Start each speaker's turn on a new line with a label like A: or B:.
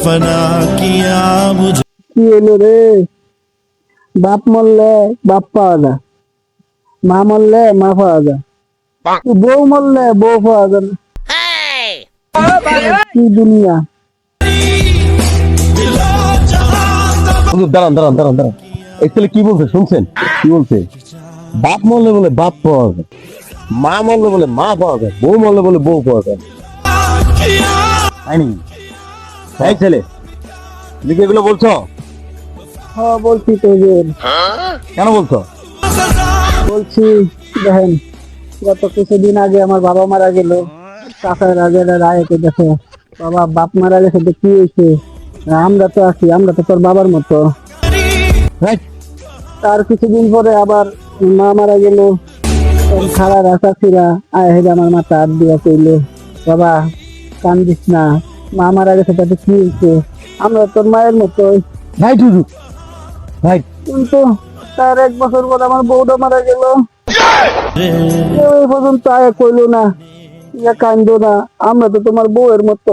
A: फना किया मुझे।
B: কি হলো রে? বাপ মরলে বাপ পাওয়া যায়, মা মরলে মা পাওয়া যায়, বউ মরলে বউ পাওয়া যায় না। কি দুনিয়া!
C: হুজুর দাঁড়ান দাঁড়ান দাঁড়ান দাঁড়ান, এই ছেলে কি বলছে শুনছেন? কি বলছে? বাপ মরলে বলে বাপ পাওয়া যায়, মা মরলে বলে মা পাওয়া যায়, বউ মরলে বলে বউ পাওয়া যায়। তাই নাকি? এই ছেলে, তুমি কি এগুলো বলছো?
B: হ্যাঁ বলছি তো যে,
C: কেন বলছো?
B: বলছি দেখেন, গত কিছুদিন আগে আমার বাবা মারা গেল, চাচার আগে রায়কে দেখে বাবা বাপ মারা গেছে তো কি হয়েছে, আমরা তো আছি, আমরা তো তোর বাবার মতো।
C: রাইট।
B: তার কিছুদিন পরে আবার মা মারা গেল, খালা রাখাছিরা আয় হেরে আমার মাথা হাত দিয়া কইলো, বাবা কান্দিস না, মা মারা গেছে তাতে কি হয়েছে, আমরা তোর মায়ের মতো।
C: রাইট হুজুর, রাইট।
B: কিন্তু তার 1 বছর পর আমার বউটা মারা গেল, কেউ এই পর্যন্ত আয় কইলো না, ইয়া কান্দো না, আমরা তো তোমার বউয়ের মতো।